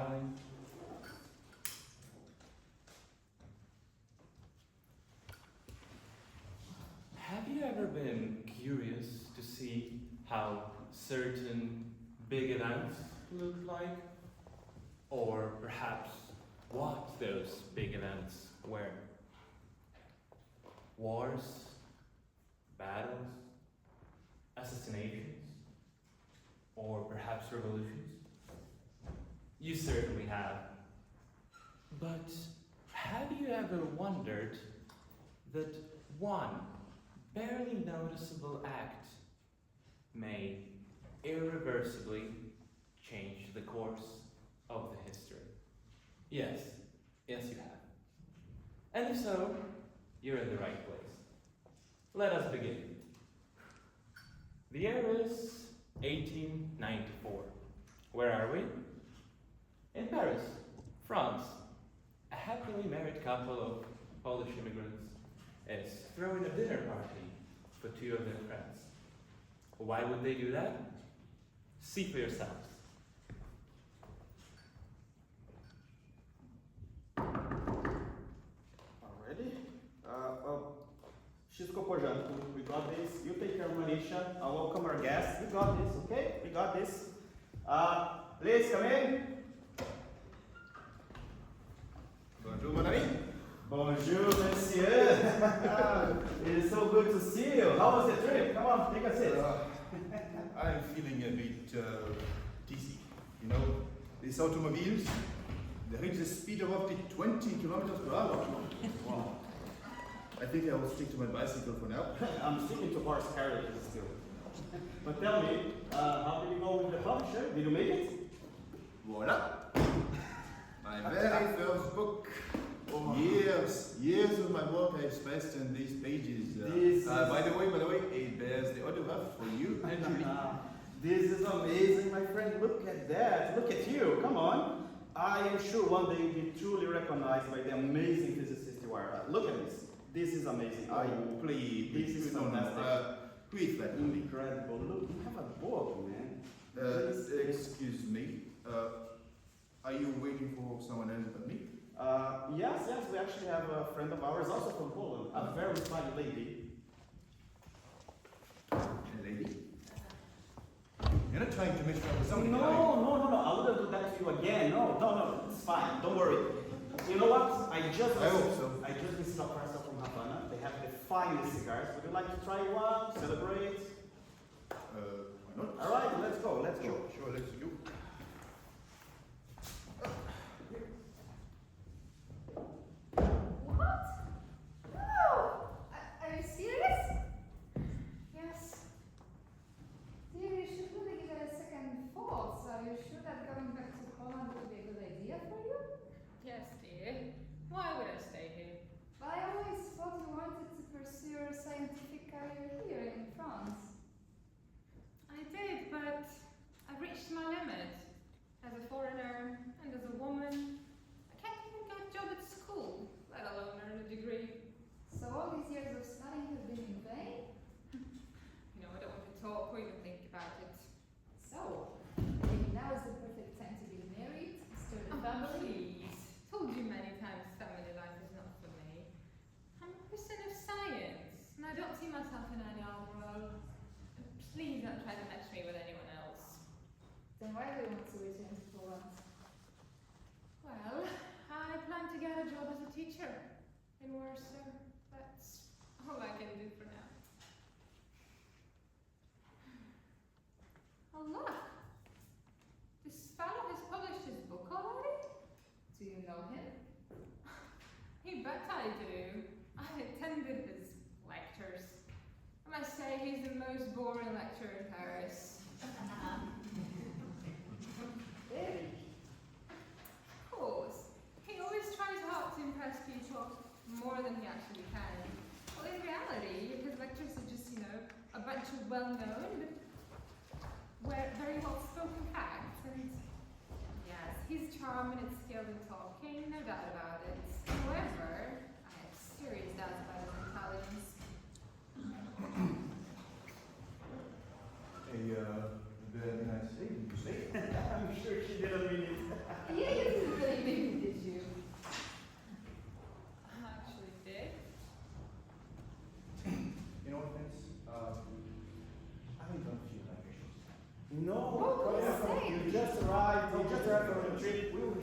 smiling. Have you ever been curious to see how certain big events look like? Or perhaps what those big events were? Wars, battles, assassinations, or perhaps revolutions? You certainly have. But have you ever wondered that one barely noticeable act may irreversibly change the course of the history? Yes, yes you have. And if so, you're in the right place. Let us begin. The year is 1894. Where are we? In Paris, France. A happily married couple of Polish immigrants is throwing a dinner party for two of their friends. Why would they do that? See for yourselves. Already? Wszystko w porządku. We got this. You take care of Marisha. I'll welcome our guests. We got this, okay? We got this. Please come in. Bonjour, mon ami. Bonjour, monsieur. It is so good to see you. How was the trip? Come on, take a seat. I'm feeling a bit dizzy. You know, these automobiles, they reach the speed of up to 20 kilometers per hour. Wow. I think I will stick to my bicycle for now. I'm sticking to horse carriages still. But tell me, how did you go with the publisher? Did you make it? Voila! My very first book. Oh. Years of my work I've spent in these pages. By the way, it bears the autograph for you and Julie. This is amazing, my friend. Look at that. Look at you. Come on. I am sure one day you'll be truly recognized by the amazing physicist you are. Look at this. This is amazing. Please. This is fantastic. Please let me. Incredible. Look, you have a book, man. Excuse me. Are you waiting for someone else but me? Yes, we actually have a friend of ours, also from Poland, a very fine lady. A lady? You're not trying to mix up with somebody, No, I wouldn't do that to you again. No, it's fine, don't worry. You know what? I just received a parcel from Havana. They have the finest cigars. Would you like to try one? Celebrate? Why not? Alright, let's go. Sure, let's do. What? No! Are you serious? Yes. Dear, you should really give it a second thought. Are you sure that going back to Poland would be a good idea for you? Yes, dear. Why would I stay here? But I always thought you wanted to pursue your scientific career here in France. I did, but I've reached my limit. As a foreigner and as a woman, I can't even get a job at school, let alone earn a degree. So all these years of studying have been in vain? I don't want to talk or even think about it. So, maybe now is the perfect time to get married, start a family. Please. Told you many times family life is not for me. I'm a person of science, and I don't see myself in any other role. Please don't try to match me with anyone else. Then why do you want to return to Poland? Well, I plan to get a job as a teacher in Warsaw. That's all I can do for now. Oh look! This fellow has published his book already? Do you know him? You bet I do. I attended his lectures. I must say he's the most boring lecturer in Paris. Very. Of course. He always tries hard to impress people more than he actually can. Well, in reality, his lectures are just, a bunch of well-known, but very well-spoken facts. And yes, he's charming and skilled in talking, no doubt about it. However, I have serious doubts about his intelligence. A very nice lady, you say? I'm sure she didn't mean it. Yeah, you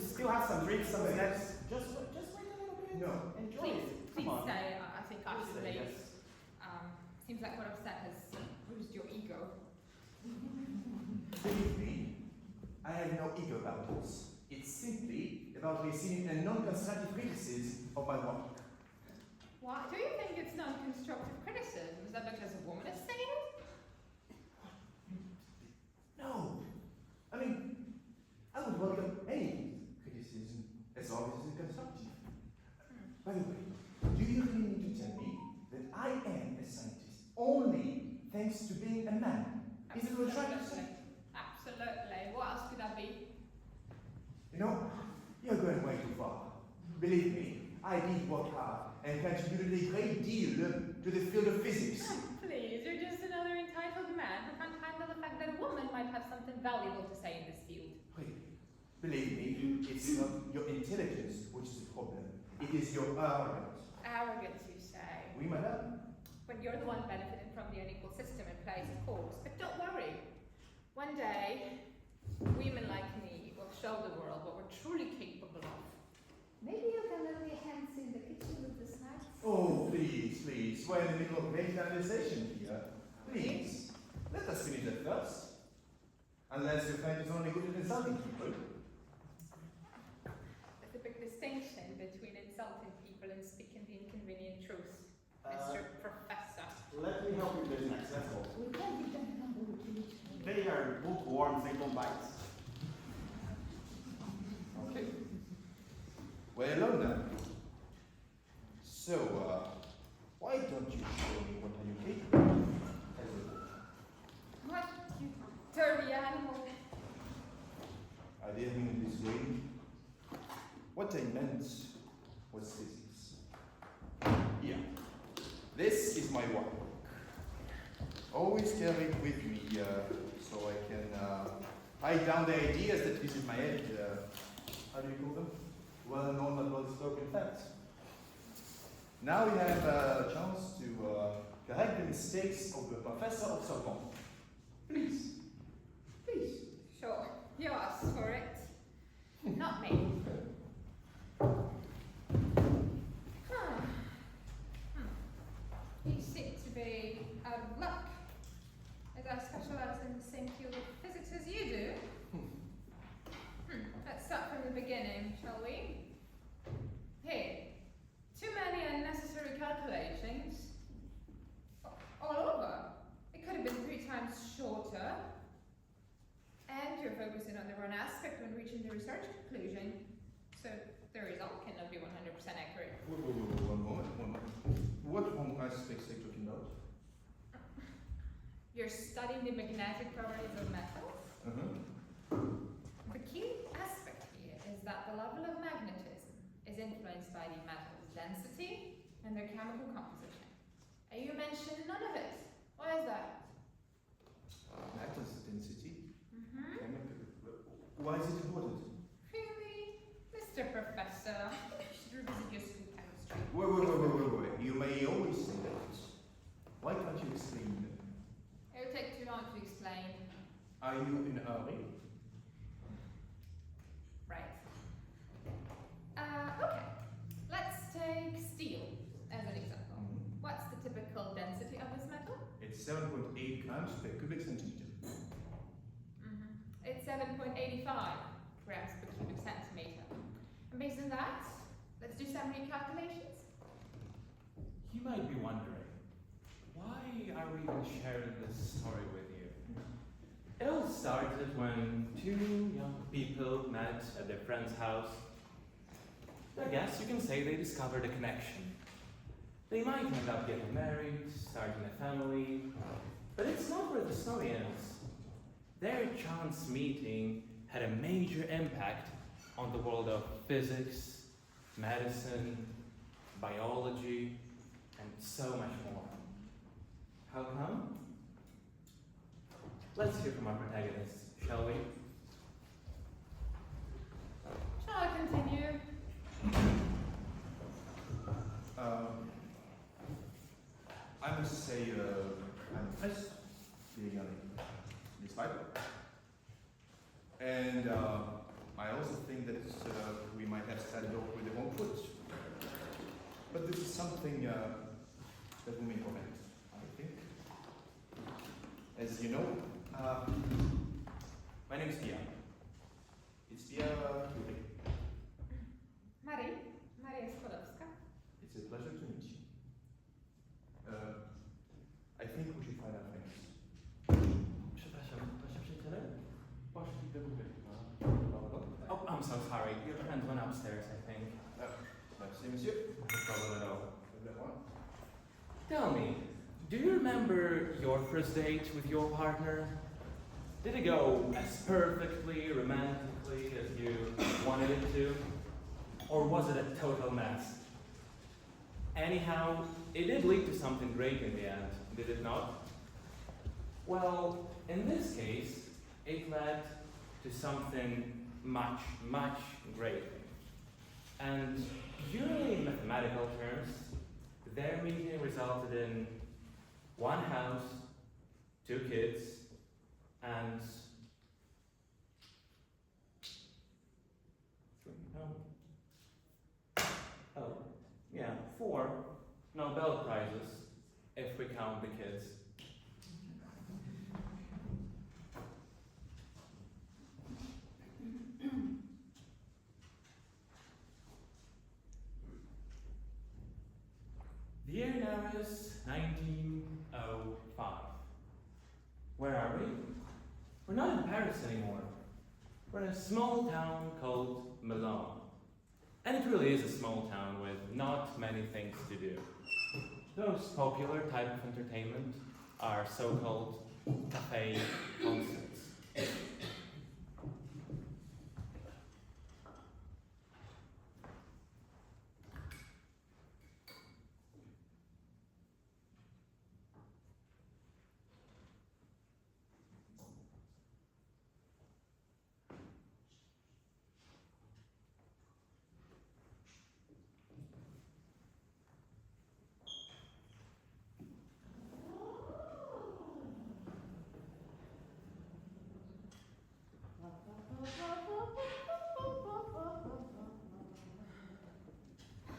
still have some drinks, some snacks. Just wait a little bit. No. Enjoy Please, it. please Come on. stay. I think I Please should stay, leave. yes. Seems like what I've said has bruised your ego. Believe me, I have no ego about this. It's simply about receiving a non-constructive criticism of my work. Why do you think it's non-constructive criticism? Is that because a woman is saying it? No. I mean, I would welcome any criticism as long as it's constructive. By the way, do you really need to tell me that I am a scientist only thanks to being a man? Is it what you're trying to say? Absolutely. What else could that be? You know, you're going way too far. Believe me, I did work hard and contributed a great deal to the field of physics. Please, you're just another entitled man who can't handle the fact that a woman might have something valuable to say in this field. Wait, believe me, it's not your intelligence which is the problem. It is your arrogance. Arrogance, you say? Oui, madame? When you're the one benefiting from the unequal system in place, of course. But don't worry. One day, women like me will show the world what we're truly capable of. Maybe you can lend me hands in the kitchen with the snacks? Oh, please, please. We're in the middle of a great conversation here. Please, let us finish that first. Unless your friend is only good at insulting people. There's a big distinction between insulting people and speaking the inconvenient truth, Uh, Mr. Professor. Let me help you with the next. That's all. We can't give them a number with you. They are bookworms. They don't bite. Okay. We're alone now. So, why don't you show me what are you capable of as a book? What, you dirty animal? I didn't mean it this way. What I meant was physics. Here. This is my work. Always carry it with me so I can write down the ideas that visit my head. How do you call them? Well-known and well-spoken facts. Now we have a chance to correct the mistakes of the professor of Sorbonne. Please. Please. Sure, you asked for it. Not me. Huh. You seem to be out of luck, as I specialize in the same field of physics as you do. Let's start from the beginning, shall we? Here, too many unnecessary calculations. All over. It could have been 3 times shorter. And you're focusing on the wrong aspect when reaching the research conclusion. So the result cannot be 100% accurate. One moment. What wrong aspects are you talking about? You're studying the magnetic properties of metals. The key aspect here is that the level of magnetism is influenced by the metal's density and their chemical composition. And you mentioned none of it. Why is that? Matters density. Why is it important? Really? Mr. Professor, you should revisit your school chemistry. Wait. You may always say that. Why can't you explain? It'll take too long to explain. Are you in a hurry? Right. Okay. Let's take steel as an example. What's the typical density of this metal? It's 7.8 grams per cubic centimeter. It's 7.85 grams per cubic centimeter. And based on that, let's do some recalculations. You might be wondering, why are we even sharing this story with you? It all started when 2 young people met at their friend's house. I guess you can say they discovered a connection. They might end up getting married, starting a family, but it's not where the story ends. Their chance meeting had a major impact on the world of physics, medicine, biology, and so much more. How come? Let's hear from our protagonists, shall we? Shall I continue? I must say, I'm impressed being on this Bible. And I also think that is we might have started off with the wrong foot. But this is something that will make comments, I think. As you know, my name is Pia. It's Pia Kulik. Maria Skodowska. It's a pleasure to meet you. I think we should find our friends. Przepraszam, proszę przyjaciele? Poszli do góry. Oh, I'm so sorry. Your friend went upstairs, I think. Merci, monsieur. No problem at all. That one. Tell me, do you remember your first date with your partner? Did it go as perfectly, romantically as you wanted it to? Or was it a total mess? Anyhow, it did lead to something great in the end, did it not? Well, in this case, it led to something much, much greater. And purely in mathematical terms, their meeting resulted in one house, 2 kids, and 4 Nobel Prizes, if we count the kids. The year now is 1905. Where are we? We're not in Paris anymore. We're in a small town called Milan. And it really is a small town with not many things to do. Those popular type of entertainment are so-called cafe concerts.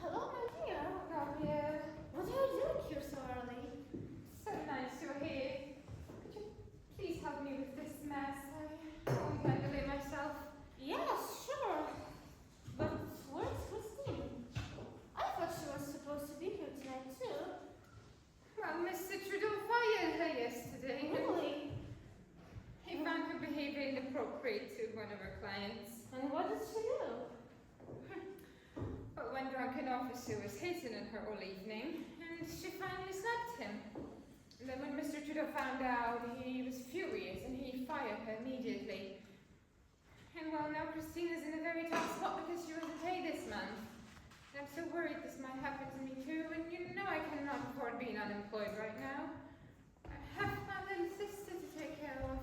Hello, my dear. Gabriel. What are you doing here so early? So nice you're here. Could you please help me with this mess? I won't handle it myself. Yes, sure. But where's Christine? I thought she was supposed to be here tonight too. Well, Mr. Trudeau fired her yesterday. Really? He found her behavior inappropriate to one of her clients. And what did she do? But one drunken officer was hitting on her all evening, and she finally slapped him. And then when Mr. Trudeau found out, he was furious and he fired her immediately. And well, now Christine is in a very tough spot because she wasn't paid this month. And I'm so worried this might happen to me too, and you know I cannot afford being unemployed right now. I have my little sister to take care of.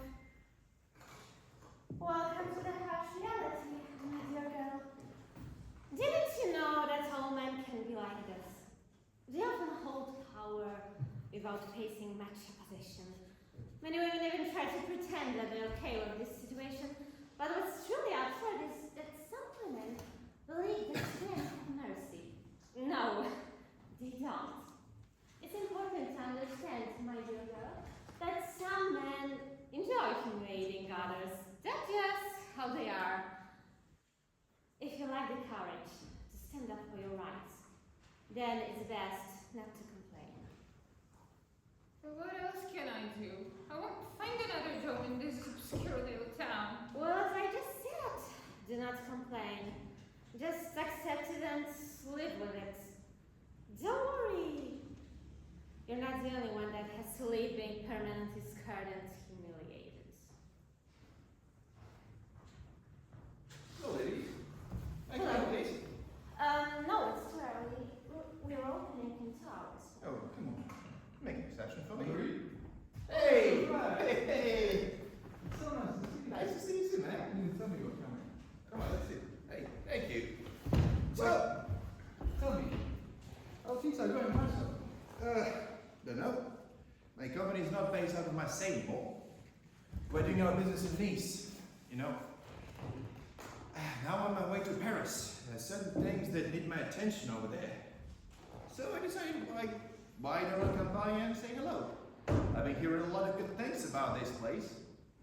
Welcome to the harsh reality, my dear girl. Didn't you know that all men can be like this? They often hold power without facing much opposition. Many women even try to pretend that they're okay with this situation, but what's truly absurd is that some women believe that men have mercy. No, they don't. It's important to understand, my dear girl, that some men enjoy humiliating others. That's just how they are. If you lack the courage to stand up for your rights, then it's best not to complain. But what else can I do? I won't find another job in this obscure little town. Well, as I just said, do not complain. Just accept it and live with it. Don't worry. You're not the only one that has to live being permanently scarred and humiliated. Hello, ladies. I Hello. can please. No, it's too early. We're opening in 2 hours. Oh, come on. Make an exception for me. Hey! Hey, hey! So nice to see you. Nice to see you too, man. You didn't tell me you were coming. Come on, let's sit. Hey, thank you. So, Tell me, how things are going, Marcel? don't know. My company is not based out of Marseille anymore. We're doing our business in Nice, you know. Now on my way to Paris. There's certain things that need my attention over there. So I decided, why don't I come by and say hello? I've been hearing a lot of good things about this place.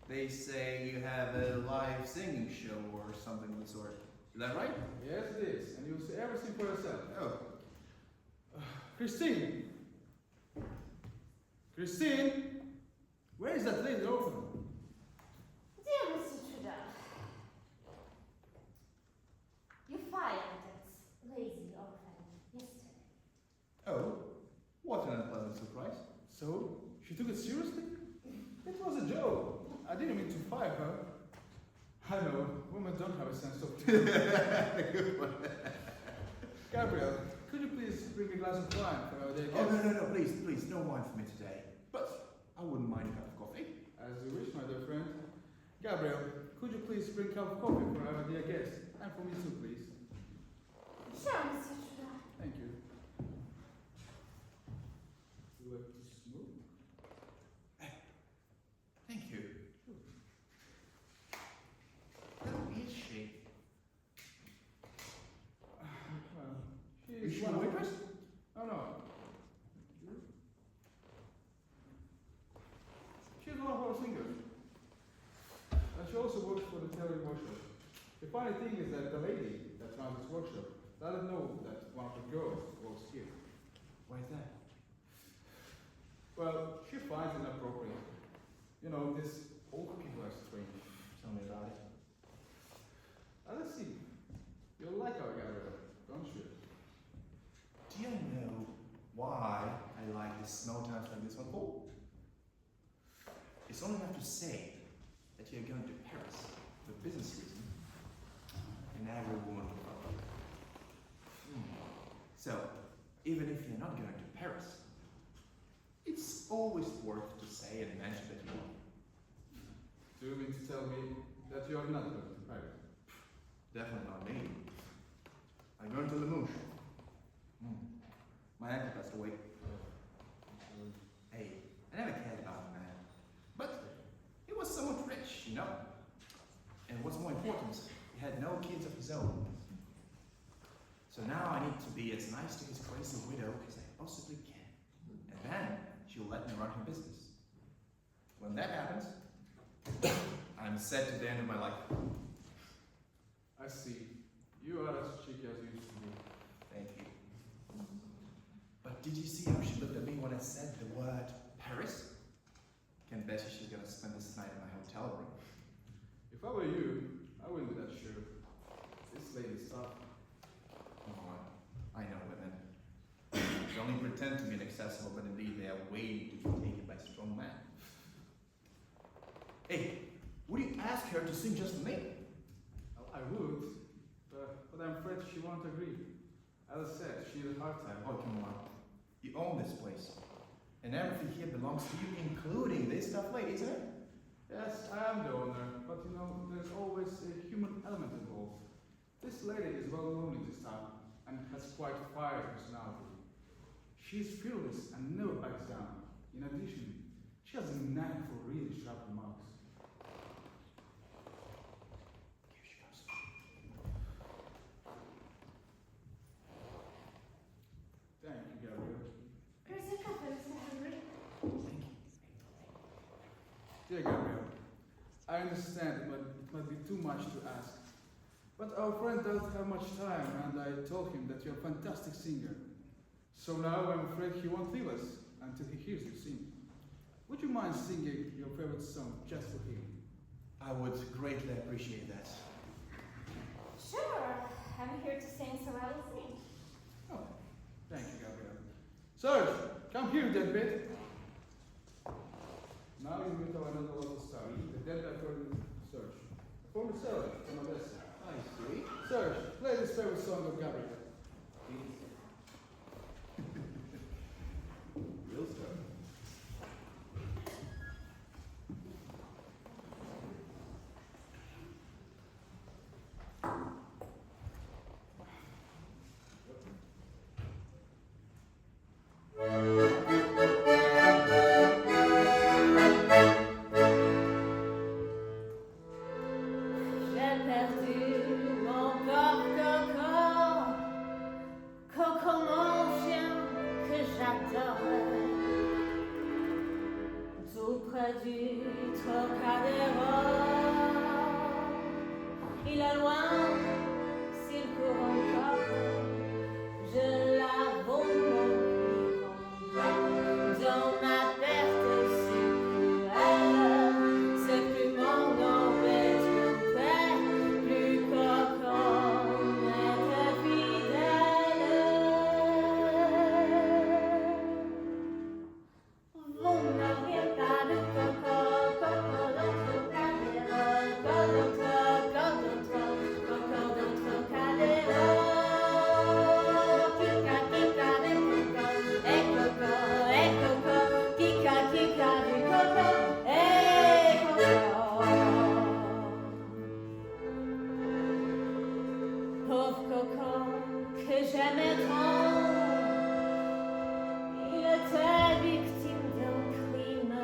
They say you have a live singing show or something of the sort. Is that right? Yes, it is, and you'll see everything for yourself. Oh. Christine! Christine! Where is that lady orphan? Dear Mr. Trudeau, you fired that lazy orphan yesterday. Oh, what an unpleasant surprise. So, she took it seriously? It was a joke. I didn't mean to fire her. I know, women don't have a sense of humor. Good one. Gabriel, could you please bring a glass of wine for our dear Oh, guest? no, please, no wine for me today. But I wouldn't mind a cup of coffee. As you wish, my dear friend. Gabriel, could you please bring a cup of coffee for our dear guest? And for me too, please. Sure, Mr. Trudeau. Thank you. You like to smoke? Thank you. Who is she? Well, she Is she one a of- waitress? Oh no. She's one of our singers. And she also works for the tailoring workshop. The funny thing is that the lady that runs this workshop doesn't know that one of the girls works here. Why is that? Well, she finds it inappropriate. You know, these old people are strange. Tell me about it. Let's see. You like our Gabriel, don't you? Do you know why I like the small towns like this one for? It's only enough to say that you're going to Paris for business reason, and every woman will follow. So, even if you're not going to Paris, it's always worth to say and mention that you are. Do you mean to tell me that you are not going to Paris? Definitely not me. I'm going to Limoges. My uncle passed away. Hey, I never cared about the man. But he was somewhat rich, you know? And what's more important, he had no kids of his own. So now I need to be as nice to his crazy widow as I possibly can. And then she'll let me run her business. When that happens, I'm set to the end of my life. I see. You are as cheeky as you used to be. Thank you. But did you see how she looked at me when I said the word Paris? Can bet you she's gonna spend this night in my hotel room. If I were you, I wouldn't be that sure. This lady's tough. Come on, I know women. They only pretend to be inaccessible, but indeed they are waiting to be taken by strong men. Hey, would you ask her to sing just for me? I would, but I'm afraid she won't agree. As I said, she had a hard time. Oh, come on. You own this place. And everything here belongs to you, including this tough lady, isn't it? Yes, I am the owner, but you know, there's always a human element involved. This lady is well known in this town, and has quite a fiery personality. She is fearless and never backs down. In addition, she has a knack for really sharp remarks. Here she comes. Thank you, Gabriel. Here's your coffee, Mr. Henry. Thank you. Dear Gabriel, I understand it might be too much to ask, but our friend doesn't have much time, and I told him that you're a fantastic singer. So now I'm afraid he won't leave us until he hears you sing. Would you mind singing your favorite song just for him? I would greatly appreciate that. Sure, I'm here to sing, so I will sing. Oh, thank you, Gabriel. Serge, come here, deadbeat. Now you meet our another local star, the dead according Serge. Former sailor from Odessa. I see. Serge, play this favorite song of Gabriel. Real stuff. J'ai perdu mon du Trocadéro. Il est loin, s'il court encore, je l'avoue dans ma perte si cruelle. C'est plus mon embête mon père, plus coquon mais fidèle. Vous n'auriez pas de coco, coco dans Trocadéro, coco dans Trocadéro. Kika, kika de coco, et coco, kika, kika de coco, et coco. Pauvre coco que j'aimais tant, il était victime d'un crime.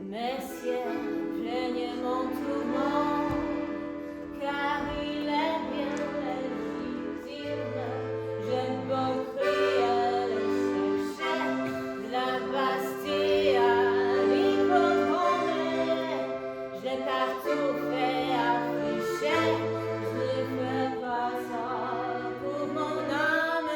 Messieurs, plaignez mon tourment, car il est bien légitime. J'ai beau crier le chercher de la Bastille à l'hippodrome, j'ai partout fait afficher. Je ne fais pas ça pour mon âme.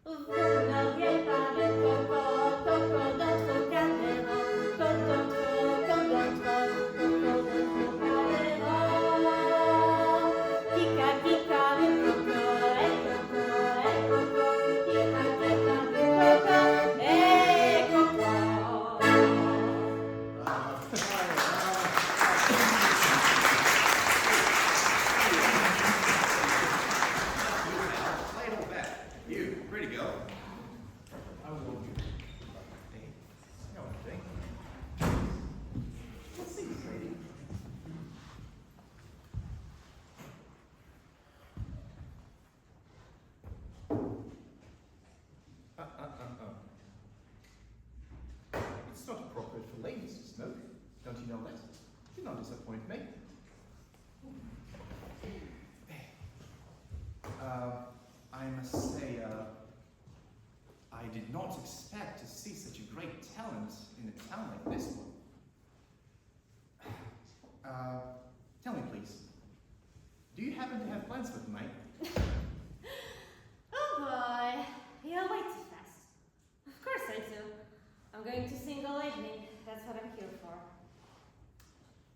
Vous n'auriez pas de coco, coco dans Trocadéro, coco dans Trocadéro. Kika, kika de coco, et coco, kika, kika de coco, et coco. Play it all back. You, ready to go? I will be. Hey, no thing. Let's see, lady. It's not appropriate for ladies to smoke. Don't you know that? Do not disappoint me. I must say, I did not expect to see such a great talent in a town like this one. Tell me please, do you happen to have plans for tonight? Oh boy, you're way too fast. Of course I do. I'm going to sing all evening. That's what I'm here for.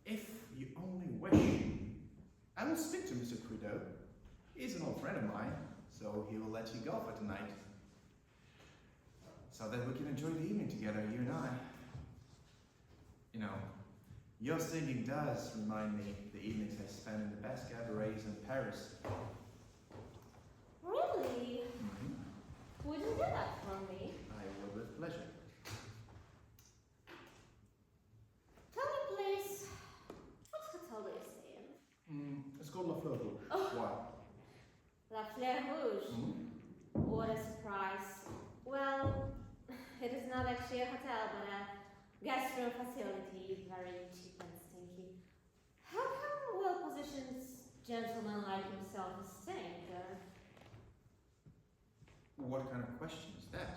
If you only wish, I will speak to Mr. Trudeau. He's an old friend of mine, so he will let you go for tonight. So that we can enjoy the evening together, you and I. You know, your singing does remind me of the evenings I spent in the best cabarets in Paris. Really? Would you do that for me? I would with pleasure. Tell me please, what hotel do you stay in? It's called La Fleur Rouge. Oh. Why? La Fleur Rouge. What a surprise. Well, it is not actually a hotel, but a guest room facility, very cheap and stinky. How come a well-positioned gentleman like himself is staying there? What kind of question is that?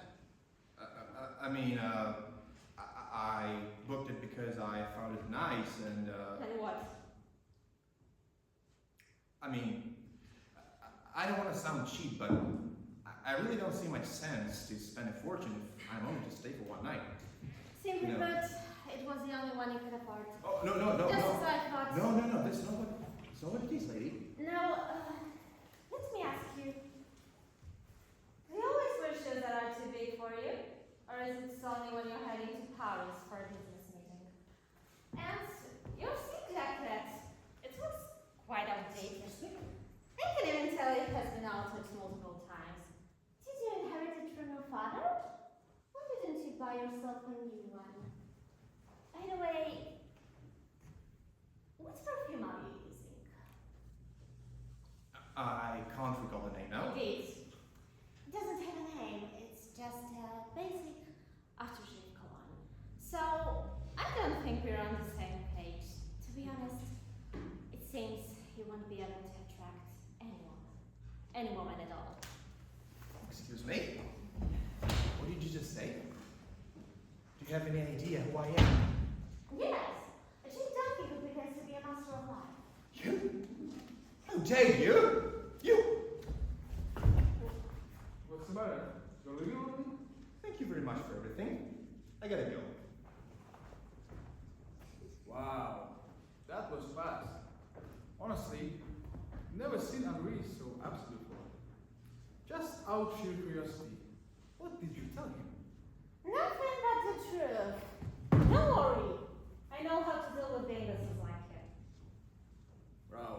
I booked it because I found it nice and, And what? I don't want to sound cheap, but I really don't see much sense to spend a fortune if I'm only to stay for one night. Simply No. put, it was the only one you could afford. Oh, no, Just as I thought. No, that's not what it is, lady. Now, let me ask you. Do you always wear shoes that are too big for you? Or is it only when you're heading to Paris for a business meeting? And your seat jacket, it looks quite outdated. I can even tell it has been altered multiple times. Did you inherit it from your father? Why didn't you buy yourself a new one? By the way, what perfume are you using? I can't recall the name now. Indeed. It doesn't have a name, it's just a basic aftershave cologne. So, I don't think we're on the same page. To be honest, it seems you won't be able to attract any woman at all. Excuse me? you have any idea who I am? Yes, a chief donkey who pretends to be a master of life. You? How dare you? You! What's the matter? You're leaving already? Thank you very much for everything. I gotta go. Wow, that was fast. Honestly, never seen Henri so absent before. Just out sheer curiosity, what did you tell him? Nothing but the truth. Don't worry. I know how to deal with dinguses like him. Bravo.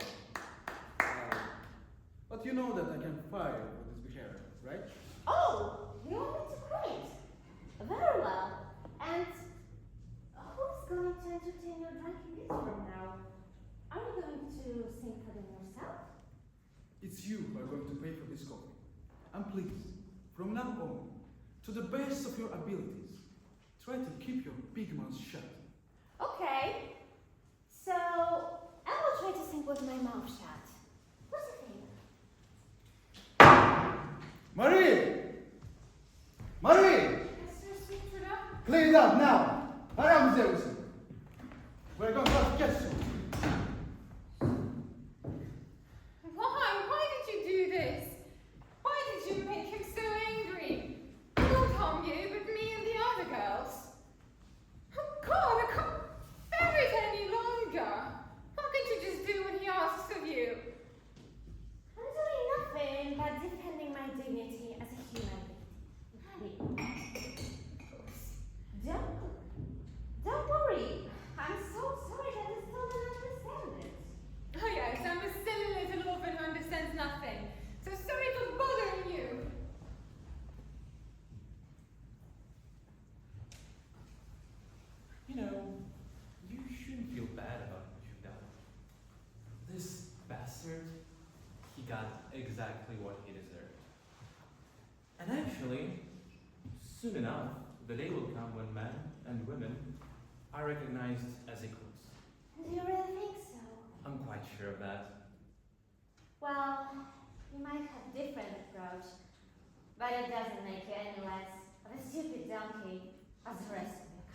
Bravo. But you know that I can fire with this behavior, right? Oh, you want me to quit? Very well. And who's going to entertain your drunken kids from now? Are you going to sing for them yourself? It's you who are going to pay for this coffee. And please, from now on, to the best of your abilities, try to keep your big mouth shut. Okay. So, I will try to sing with my mouth shut. What's the thing? Marie! Marie! Mr. Sweetruder? Clean it up now! Hurry up, everything! We're going to have to get soon. Why? Why did you do this? Why did you make him so angry? Not harm you, but me and the other girls. Oh God, I can't bear it any longer. How can you just do what he asks of you? I'm doing nothing but defending my dignity as a human being. Don't worry. I'm so sorry that I still don't understand it. Oh yes, I'm a silly little orphan who understands nothing. So sorry for bothering you. You know, you shouldn't feel bad about what you've done. This bastard, he got exactly what he deserved. And actually, soon enough, the day will come when men and women are recognized as equals. Do you really think so? I'm quite sure of that. Well, you might have a different approach, but it doesn't make you any less of a stupid donkey as the rest of your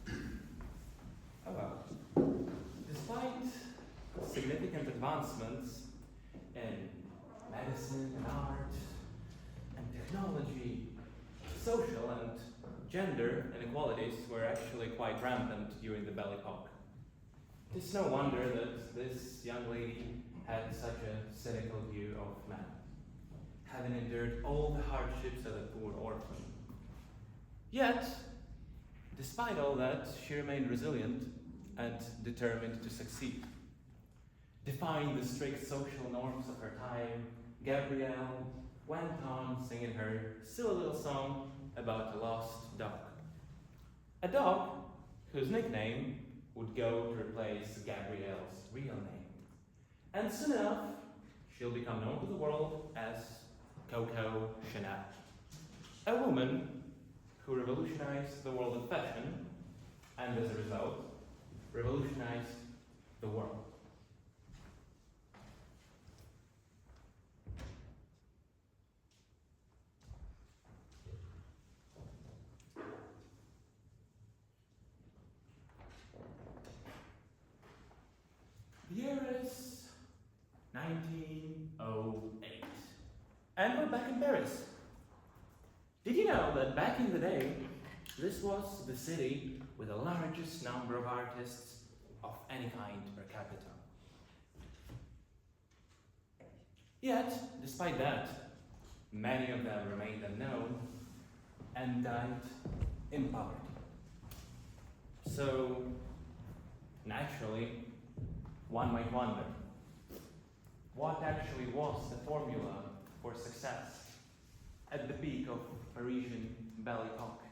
kind. Oh well. Despite significant advancements in medicine and art and technology, social and gender inequalities were actually quite rampant during the Belle Époque. It's no wonder that this young lady had such a cynical view of man, having endured all the hardships of a poor orphan. Yet, despite all that, she remained resilient and determined to succeed. Defying the strict social norms of her time, Gabrielle went on singing her silly little song about a lost dog. A dog whose nickname would go to replace Gabrielle's real name. And soon enough, she'll become known to the world as Coco Chanel, a woman who revolutionized the world of fashion and as a result, revolutionized the world. The year is 1908, and we're back in Paris. Did you know that back in the day, this was the city with the largest number of artists of any kind per capita? Yet, despite that, many of them remained unknown and died in poverty. So, naturally, one might wonder, what actually was the formula for success at the peak of Parisian Belle Époque?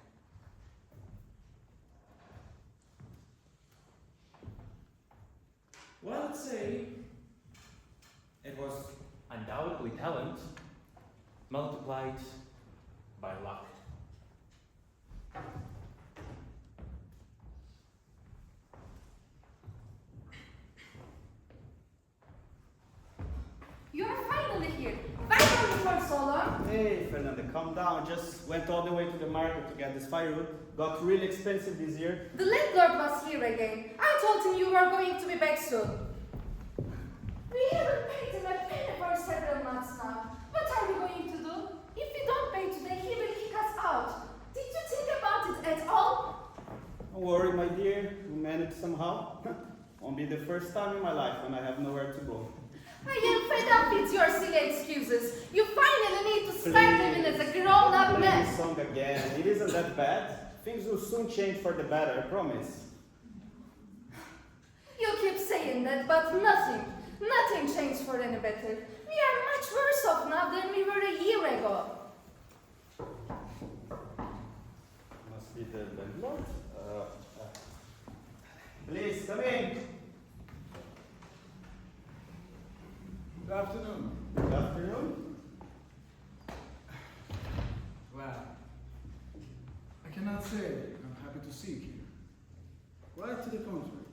Well, I'd say it was undoubtedly talent multiplied by luck. You're finally here. Finally for so long. Hey, Fernanda, calm down. Just went all the way to the market to get this firewood. Got really expensive this year. The landlord was here again. I told him you were going to be back soon. We haven't paid him a penny for several months now. What are we going to do? If we don't pay today, he will kick us out. Did you think about it at all? Don't worry, my dear. We managed somehow. Won't be the first time in my life when I have nowhere to go. I am fed up with your silly excuses. You finally need to start living as a grown-up Play man. this song again. It isn't that bad. Things will soon change for the better, I promise. You keep saying that, but nothing changed for any better. We are much worse off now than we were a year ago. Must be the landlord. Please, come in. Good afternoon. Good afternoon. Well, I cannot say I'm happy to see you here. Quite to the contrary.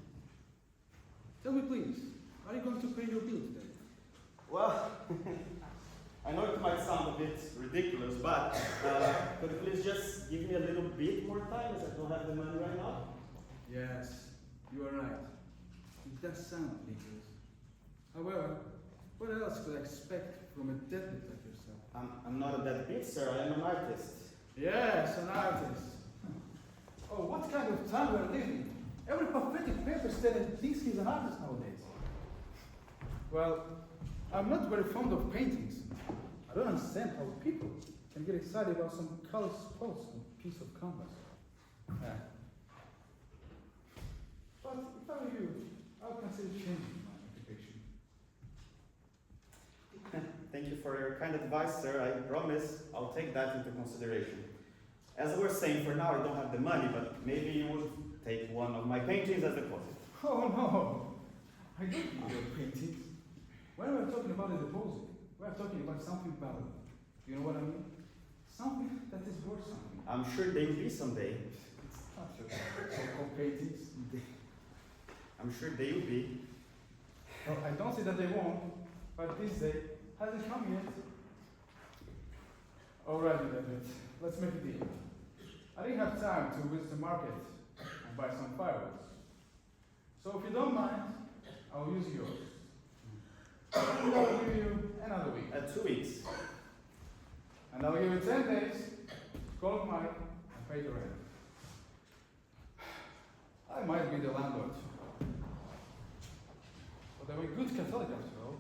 Tell me please, are you going to pay your bill today? Well, I know it might sound a bit ridiculous, but could you please just give me a little bit more time as I don't have the money right now? Yes, you are right. It does sound ridiculous. However, what else could I expect from a deadbeat like yourself? I'm not a deadbeat, sir. I am an artist. Yes, an artist. Oh, what kind of time we're living? Every pathetic paper stating thinks he's an artist nowadays. Well, I'm not very fond of paintings. I don't understand how people can get excited about some color spots on a piece of canvas. Yeah. But if I were you, I would consider changing my occupation. Thank you for your kind advice, sir. I promise I'll take that into consideration. As I was saying, for now I don't have the money, but maybe you would take one of my paintings as a deposit. Oh no! I don't need your paintings. When we're talking about a deposit, we're talking about something valuable. You know what I mean? Something that is worth something. I'm sure they will be someday. It's not your so-called paintings. I'm sure they will be. Well, I don't say that they won't, but this day hasn't come yet. Alrighty, David. Let's make a deal. I didn't have time to visit the market and buy some fireworks. So if you don't mind, I'll use yours. And I'll give you another week. 2 weeks. And I'll give you 10 days to call Mike and pay the rent. I might be the landlord. But I'm a good Catholic after all.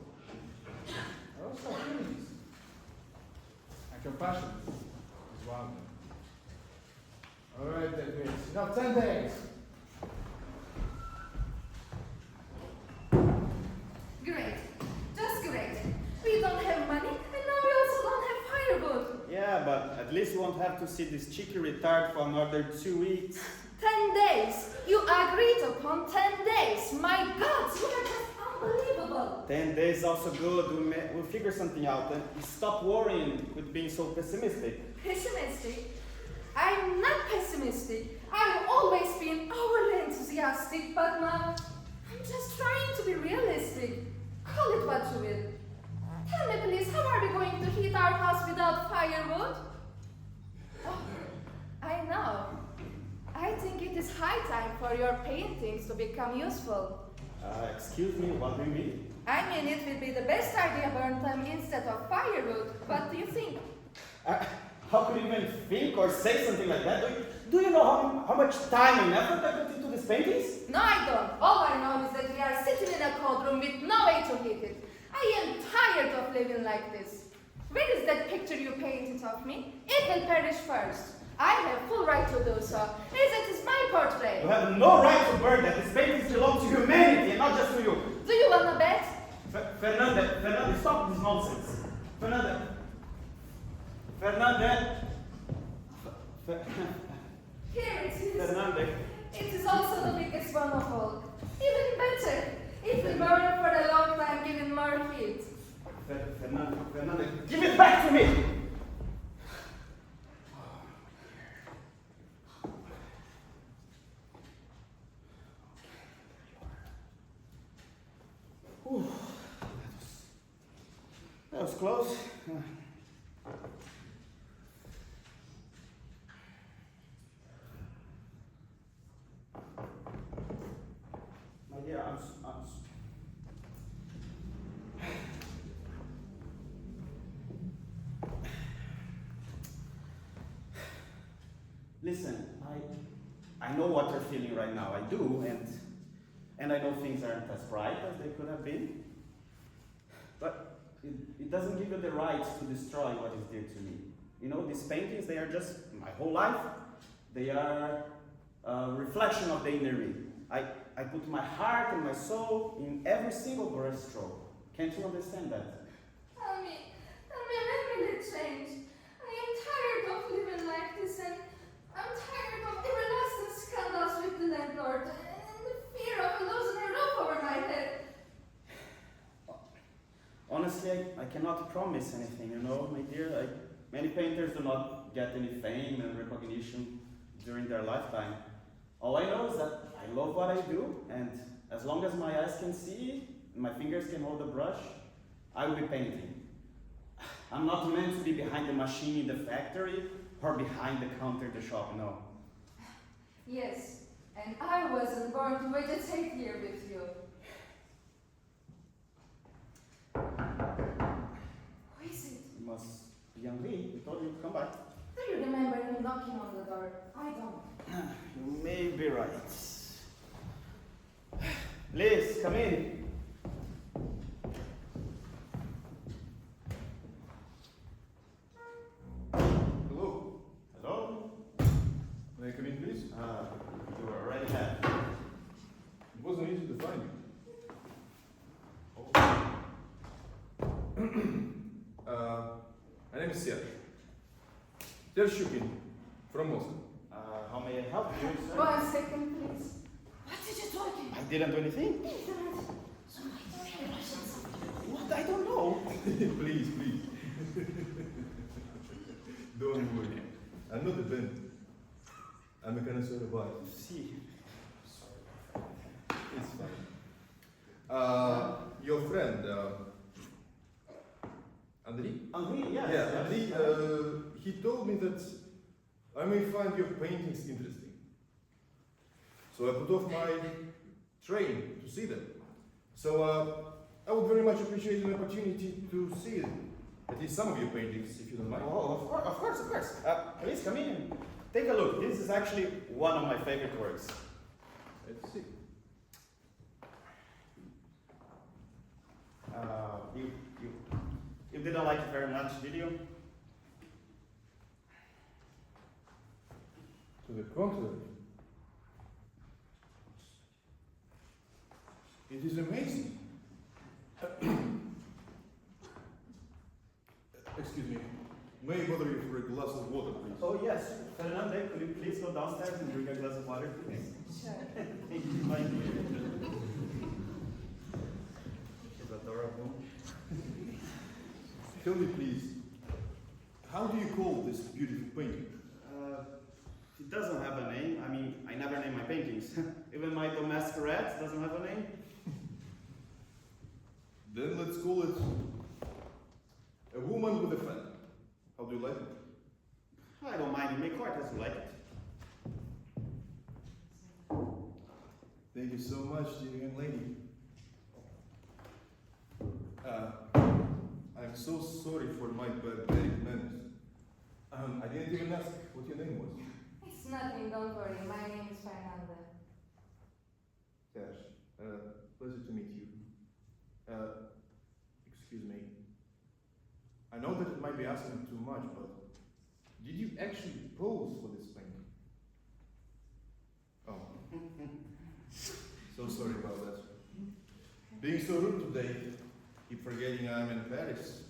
I also have feelings. And compassion is one of them. Alright, David. You have 10 days. Great. Just great. We don't have money, and now we also don't have firewood. Yeah, but at least you won't have to see this cheeky retard for another 2 weeks. 10 days. You agreed upon 10 days. My God, you are just unbelievable. 10 days also good. We'll figure something out and stop worrying with being so pessimistic. Pessimistic? I'm not pessimistic. I've always been overly enthusiastic, but now I'm just trying to be realistic. Call it what you will. Tell me please, how are we going to heat our house without firewood? Oh, I know. I think it is high time for your paintings to become useful. Excuse me, what do you mean? I mean, it will be the best idea burn them instead of firewood. What do you think? How could you even think or say something like that? Do you know how much time and effort I put into these paintings? No, I don't. All I know is that we are sitting in a cold room with no way to heat it. I am tired of living like this. Where is that picture you painted of me? It will perish first. I have full right to do so, as it is my portrait. You have no right to burn that. These paintings belong to humanity and not just to you. Do you want to bet? Fernanda, stop this nonsense. Fernanda. Here it is. Fernanda. It is also the biggest one of all. Even better. It will burn for a long time, giving more heat. Fernanda, give it back to me! Whew. That was close. Listen, I know what you're feeling right now. I do, and I know things aren't as bright as they could have been. But it doesn't give you the right to destroy what is dear to me. You know, these paintings, they are just my whole life. They are a reflection of the inner me. I put my heart and my soul in every single brush stroke. Can't you understand that? Tell me, when will it change? I am tired of living like this, and I'm tired of everlasting scandals with the landlord, and the fear of losing a roof over my head. Honestly, I cannot promise anything, you know, my dear. Many painters do not get any fame and recognition during their lifetime. All I know is that I love what I do, and as long as my eyes can see, and my fingers can hold a brush, I will be painting. I'm not meant to be behind the machine in the factory or behind the counter in the shop, no. Yes, and I wasn't born to vegetate here with you. Who is it? It must be Henri. We told you to come back. Do you remember me knocking on the door? I don't. You may be right. Please, come in. Hello. Hello? May I come in, please? You already have. It wasn't easy to find you. My name is Serge. Serge Shukin, from Moscow. How may I help you, sir? 1 second, please. What did you talk I didn't do anything. What? I don't know. Please. Don't worry. I'm not a band. I'm a connoisseur of art. See. It's fine. Your friend, Andrei? Henri, yes. Yeah, yes. Andrei, he told me that I may find your paintings interesting. So I put off my train to see them. So I would very much appreciate an opportunity to see at least some of your paintings, if you don't mind. Oh, of course. Please come in. Take a look. This is actually one of my favorite works. Let's see. You didn't like it very much, did you? To the contrary. It is amazing. Excuse me. May I bother you for a glass of water, please? Oh yes. Fernando, could you please go downstairs and drink a glass of water, please? Sure. Thank you, my dear. She's adorable. Tell me, please, how do you call this beautiful painting? It doesn't have a name. I mean, I never name my paintings. Even my domestic rat doesn't have a name. Then let's call it A Woman with a Fan. How do you like it? I don't mind. You make art as you like it. Thank you so much, dear young lady. I'm so sorry for my barbaric manners. I didn't even ask what your name was. It's nothing, don't worry. My name is Fernanda. Serge, pleasure to meet you. Excuse me. I know that it might be asking too much, but did you actually pose for this painting? Oh. So sorry about that. Being so rude today, keep forgetting I'm in Paris.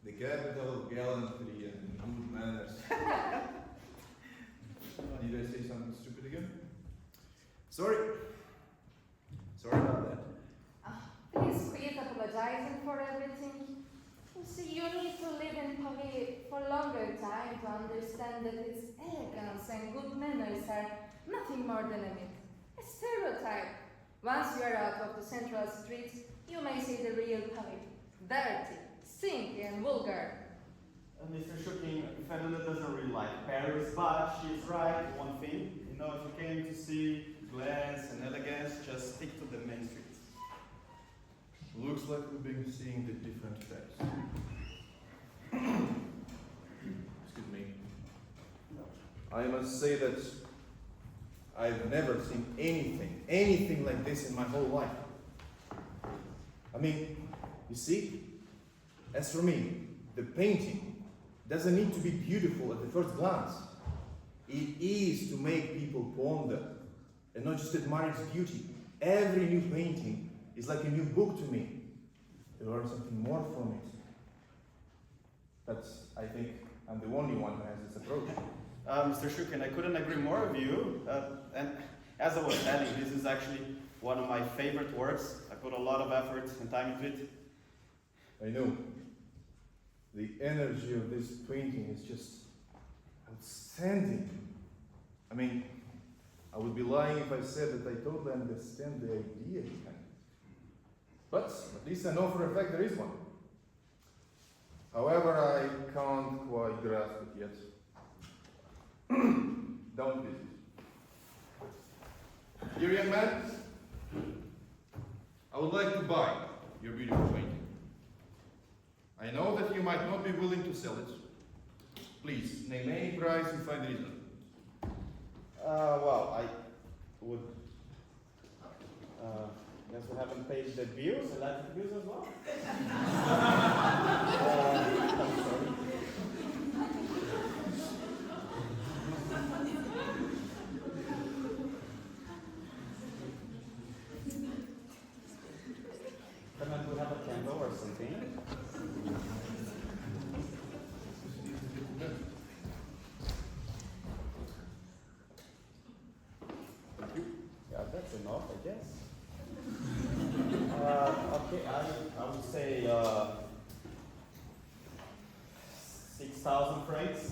The capital of gallantry and good manners. Did I say something stupid again? Sorry. Sorry about that. Please quit apologizing for everything. You see, you need to live in Paris for longer time to understand that its elegance and good manners are nothing more than a myth, a stereotype. Once you are out of the central streets, you may see the real Paris, dirty, stinky, and vulgar. Mr. Shukin, Fernanda doesn't really like Paris, but she's right. One thing, you know, if you came to see glance and elegance, just stick to the main streets. Looks like we've been seeing the different types. Excuse me. I must say that I've never seen anything like this in my whole life. I mean, you see, as for me, the painting doesn't need to be beautiful at the first glance. It is to make people ponder and not just admire its beauty. Every new painting is like a new book to me. To learn something more from it. But I think I'm the only one who has this approach. Mr. Shukin, I couldn't agree more with you. And as I was telling, this is actually one of my favorite works. I put a lot of effort and time into it. I know. The energy of this painting is just outstanding. I mean, I would be lying if I said that I totally understand the idea behind it. But at least I know for a fact there is one. However, I can't quite grasp it yet. Don't visit. Dear young man, I would like to buy your beautiful painting. I know that you might not be willing to sell it. Please, name any price you find reasonable. Well, I would. Guess we haven't paid the bills, electric bills as well. I'm sorry. Can we have a candle or something? Yeah, that's enough, I guess. Okay, I would say 6,000 francs.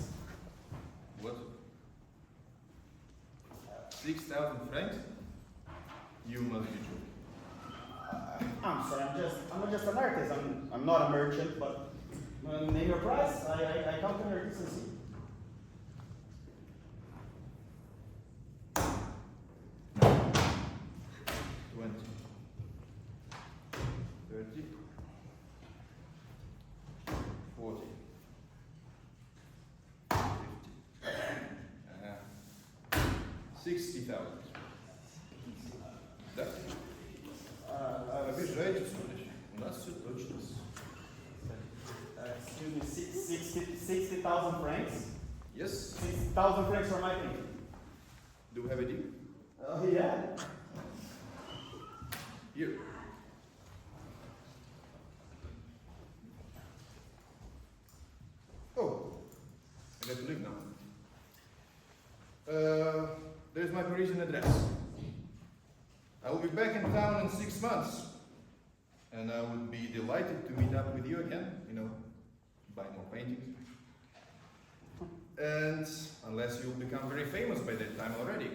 What? 6,000 francs? You must be joking. I'm sorry, I'm just an artist. I'm not a merchant, but name your price. I come to your decency. 20, 30, 40, 50, 60,000. Да? Обижаете, сударь. У нас все точно. Excuse me, 60,000 francs? Yes? 60,000 francs for my painting. Do we have a deal? Yeah. Here. Oh, I got to leave now. There's my Parisian address. I will be back in town in 6 months. And I would be delighted to meet up with you again, buy more paintings. And unless you'll become very famous by that time already.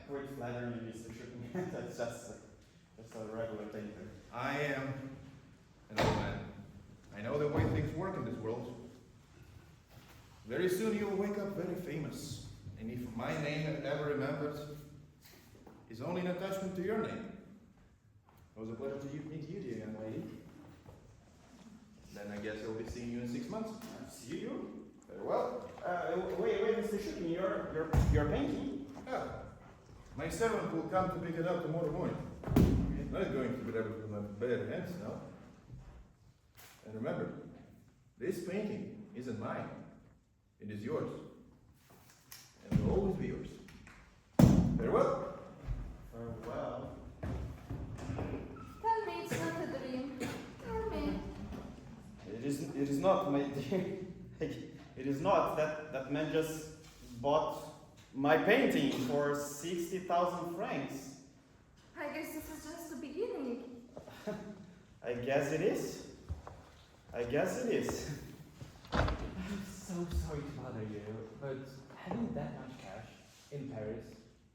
Great flattering, Mr. Schuppen. That's just a regular painter. I am an old man. I know the way things work in this world. Very soon you'll wake up very famous. And if my name is ever remembered, is only an attachment to your name. It was a pleasure to meet you, dear young lady. Then I guess I'll be seeing you in 6 months. See you? Very well. Wait, Mr. Schuppen, you're painting? Yeah. My servant will come to pick it up tomorrow morning. He's not going to be able to my bare hands now. And remember, this painting isn't mine. It is yours. And will always be yours. Farewell. Farewell. Tell me it's not a dream. Tell me. It is not, my dear. It is not. That man just bought my painting for 60,000 francs. I guess this is just the beginning. I guess it is. I'm so sorry to bother you, but having that much cash in Paris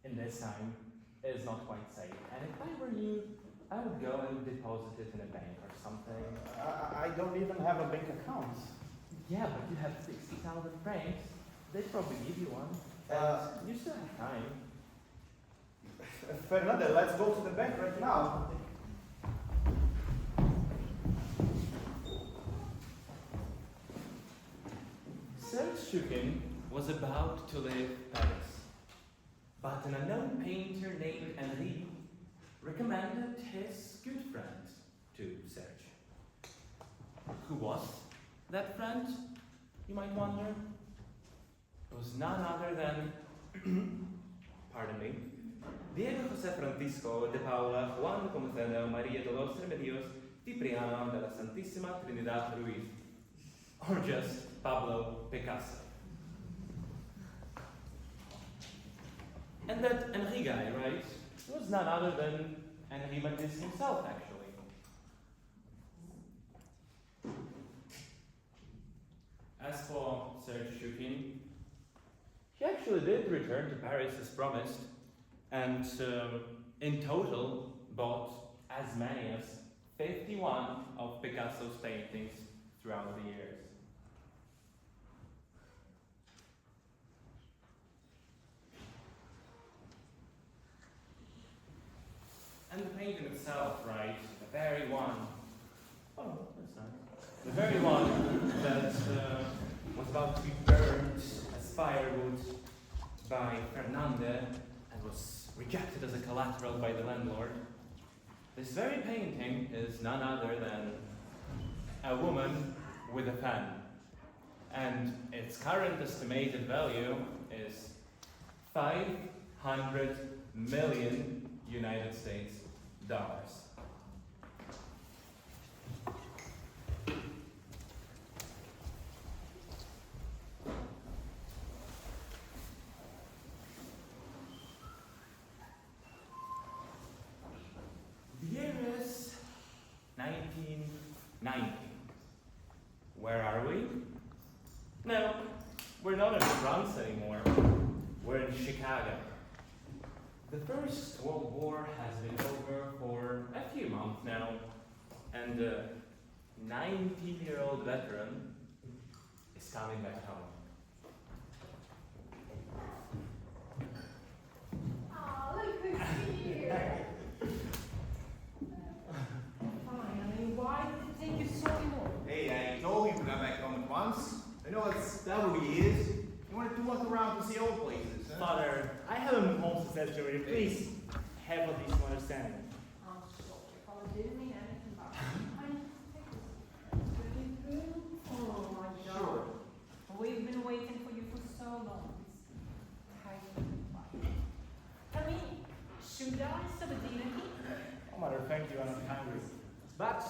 in this time is not quite safe. And if I were you, I would go and deposit it in a bank or something. I don't even have a bank account. Yeah, but you have 60,000 francs. They'd probably give you one. And you still have time. Fernanda, let's go to the bank right now. Search Shukin was about to leave Paris, but an unknown painter named Henri recommended his good friend to Serge. Who was that friend, you might wonder? It was none other than, pardon me, Diego José Francisco de Paula Juan Nepomuceno María de los Remedios Cipriano de la Santísima Trinidad Ruiz, or just Pablo Picasso. And that Henri guy, right, was none other than Henri Matisse himself, actually. As for Serge Shukin, he actually did return to Paris as promised, and in total bought as many as 51 of Picasso's paintings throughout the years. And the painting itself, right, the very one, oh, that's nice, the very one that was about to be burned as firewood by Fernande and was rejected as a collateral by the landlord. This very painting is none other than a woman with a fan, and its current estimated value is 500 million United States dollars. The year is 1990. Where are we? No, we're not in France anymore. We're in Chicago. The First World War has been over for a few months now, and a 90-year-old veteran is coming back home. Oh, look who's here. Fine, I mean, why did it take you so long? Hey, I told you to come back home at once. I know that what he is. You wanted to walk around to see old places, huh? Father, I haven't home since yesterday. Please have a decent understanding. I'm sorry, Father, didn't mean anything by it. Pretty good. Oh my God. Sure. We've been waiting for you for so long. It's time to goodbye. Tell me, should I serve a dinner here? Oh, mother, thank you. I'm not hungry. But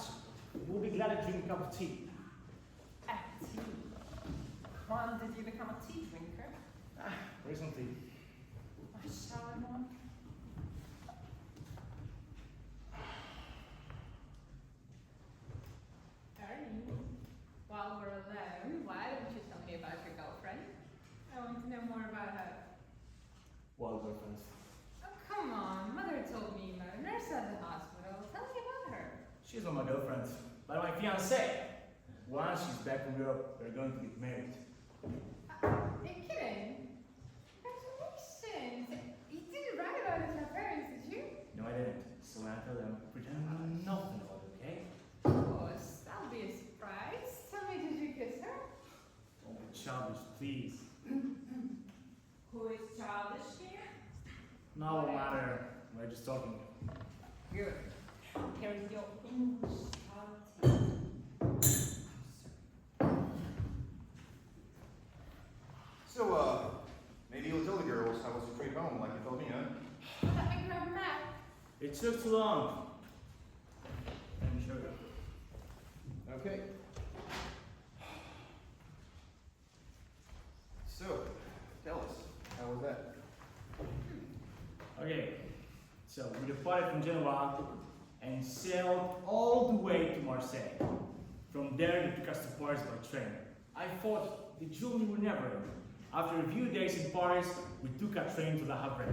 we'll be glad to drink a cup of tea. A tea. When did you become a tea drinker? Recently. I shall not. Ernie, while we're alone, why don't you tell me about your girlfriend? I want to know more about her. Well, girlfriends. Oh, come on. Mother told me you're a nurse at the hospital. Tell me about her. She's not my girlfriend, but my fiancée. Once she's back from Europe, we're going to get married. Are you kidding? Congratulations. You didn't write about it to your parents, did you? No, I didn't. So when I tell them, pretend I know nothing about it, okay? Of course. That'll be a surprise. Tell me, did you kiss her? Don't be childish, please. Who is childish here? No matter. We're just talking. Good. Here is your English tea. So, maybe you'll tell the girls how was your trip home, like you told me, huh? Let me grab a map. It took too long. Let me show you. Okay. So, tell us, how was that? Okay, so we departed from Genoa and sailed all the way to Marseille. From there, they took us to Paris by train. I thought the journey would never end. After a few days in Paris, we took a train to Le Havre.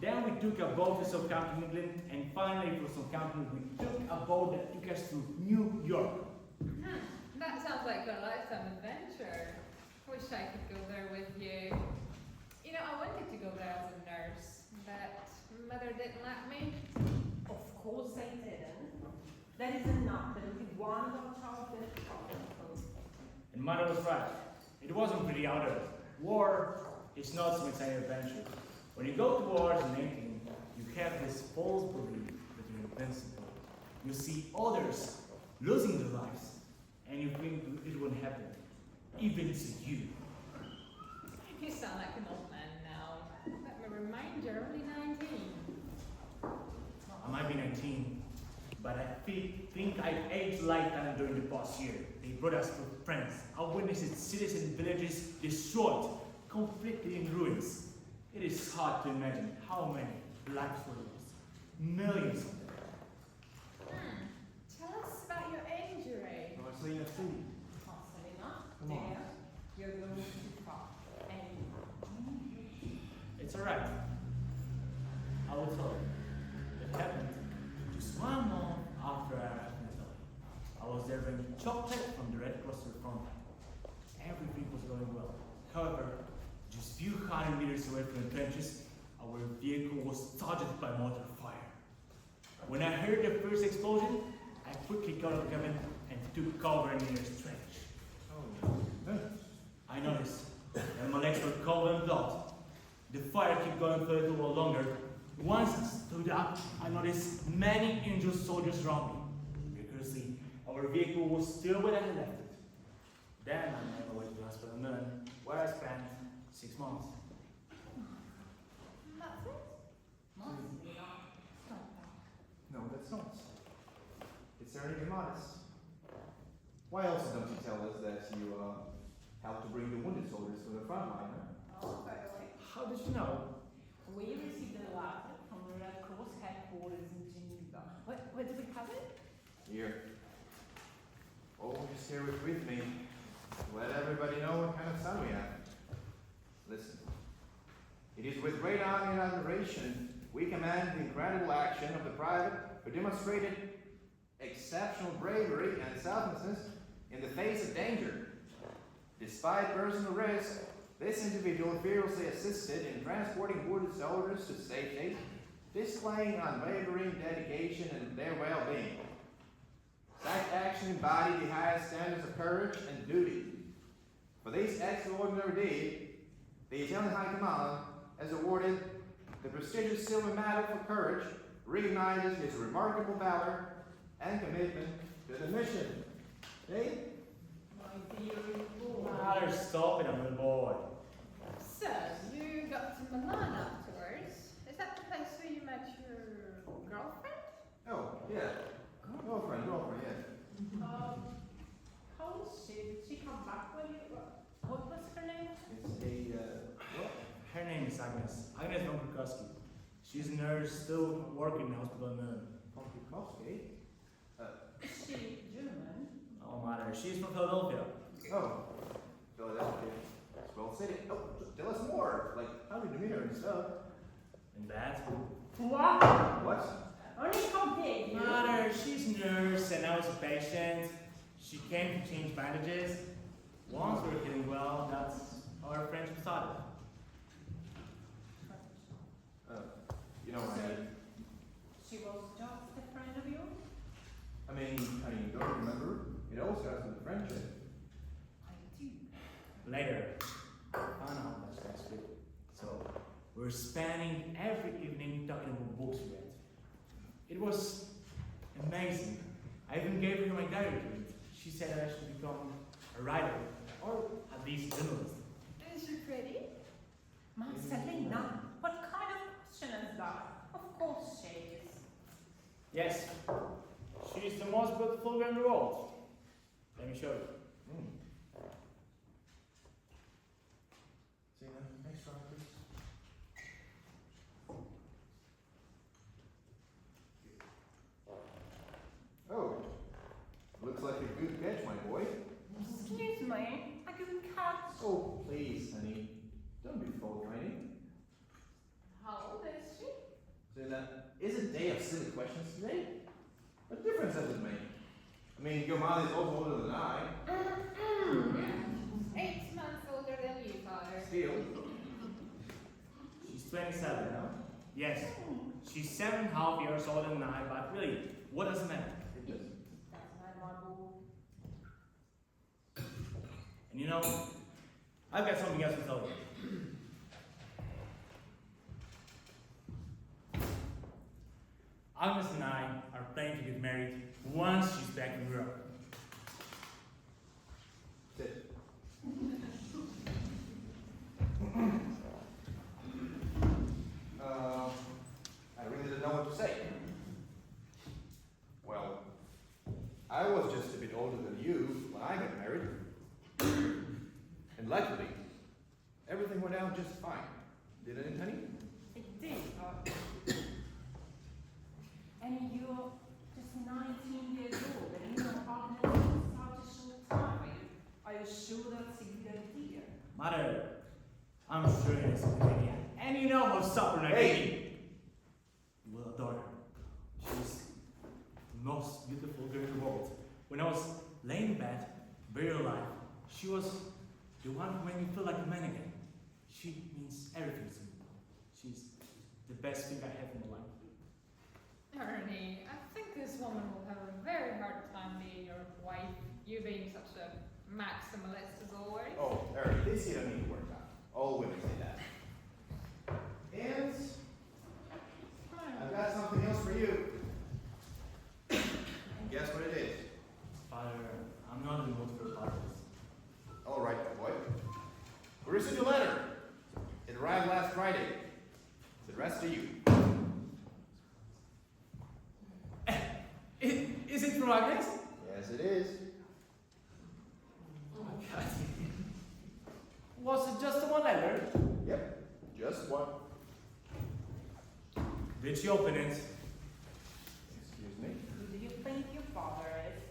Then we took a boat to Southampton, England, and finally from Southampton we took a boat that took us to New York. That sounds like a lifetime adventure. Wish I could go there with you. You know, I wanted to go there as a nurse, but mother didn't let me. Of course I didn't. That is enough that we could one of our child get. And mother was right. It wasn't pretty either. War is not some exciting adventure. When you go to wars in 18, you have this false belief that you're invincible. You see others losing their lives, and you think it won't happen, even to you. You sound like an old man now. Let me remind you, you're only 19. I might be 19, but I think I've aged lifetime during the past year. They brought us to friends. I witnessed cities and villages destroyed, completely in ruins. It is hard to imagine how many lives were lost. Millions of them. Tell us about your injury. Marcelina, too. Marcelina, Come on. dear, you're going too far. And It's alright. I will tell you. It happened just 1 month after I left Italy. I was there bringing chocolate from the Red Cross to the front line. Everything was going well. However, just few hundred meters away from the trenches, our vehicle was targeted by mortar fire. When I heard the first explosion, I quickly got out of the cabin and took cover in the nearest trench. Oh, no. I noticed that my legs were covered in blood. The fire kept going for a little while longer. Once I stood up, I noticed many injured soldiers around me. Curiously, our vehicle was still where I had left it. Then I made my way to the hospital in Milan, where I spent 6 months. That's it? Marcelina, stop that. No, that's not. It's certainly modest. Why else don't you tell us that you helped to bring the wounded soldiers to the front line? Huh? Oh, by the way, How did you know? we received a letter from the Red Cross headquarters in Geneva. What do we have it? Here. Oh, just share it with me. Let everybody know what kind of son we have. Listen. It is with great honor and admiration we commend the incredible action of the private who demonstrated exceptional bravery and selflessness in the face of danger. Despite personal risk, this individual fearlessly assisted in transporting wounded soldiers to safety, displaying unwavering dedication in their well-being. Such action embodied the highest standards of courage and duty. For this extraordinary deed, the Italian High Command has awarded the prestigious Silver Medal for Courage, recognizes his remarkable valor and commitment to the mission. See? My dear boy. Mother, stop it, I'm a boy. So, you got to Milan afterwards. Is that the place where you met your girlfriend? Oh, yeah. Girlfriend, yeah. How is she? Did she come back when you... What was her name? It's a, what? Her name is Agnes. Agnes von Krukowski. She's a nurse still working in the hospital in Milan. Komplikoski? Is she German? Oh, mother, she's from Philadelphia. Oh, Philadelphia. Swell city. Oh, tell us more. Like, how did you meet her and stuff? And that? What? What? Only how big? You? Mother, she's a nurse and I was a patient. She came to change bandages. Once we were getting well, that's how our friendship started. You know what I mean? She was just a friend of yours? I mean, don't you remember? It all starts with a friendship. I do. Later, I found out that next week. So, we were spending every evening talking about books we read. It was amazing. I even gave her my diary to read. She said that I should become a writer, or at least a journalist. Is she pretty? Marcelina, what kind of question is that? Of course she is. Yes, she's the most beautiful girl in the world. Let me show you. See that? Next round, please. Oh, looks like a good catch, my boy. Excuse me, I couldn't catch. Oh, please, honey. Don't be fault-finding. How old is she? Zena, isn't day of silly questions today? What difference does it make? I mean, your mother is also older than I. 8 months older than you, father. Still. She's 27 now. Yes, she's 7.5 years older than I, but really, what does it matter? It does. That's my marble. And you know, I've got something else to tell you. Agnes and I are planning to get married once she's back in Europe. Sit. I really didn't know what to say. Well, I was just a bit older than you when I got married. And luckily, everything went out just fine. Didn't it, honey? It did, but... And you're just 19 years old, and you know partner in such a short time. Are you sure that's a good idea? Mother, I'm sure it is a good idea. And you know how stubborn I can be. You will adore her. She's the most beautiful girl in the world. When I was laying in bed, very alive, she was the one who made me feel like a man again. She means everything to me. She's the best thing I have in my life. Ernie, I think this woman will have a very hard time being your wife, you being such a maximalist as always. Oh, Eric, they see it don't need to work out. All women say that. And I've got something else for you. Guess what it is? Father, I'm not in the mood for parties. All right, my boy. We received a letter. It arrived last Friday. The rest to you. Is it from Agnes? Yes, it is. Oh my god. Was it just one letter? Yep, just one. Did she open it? Excuse me. Who do you think your father is?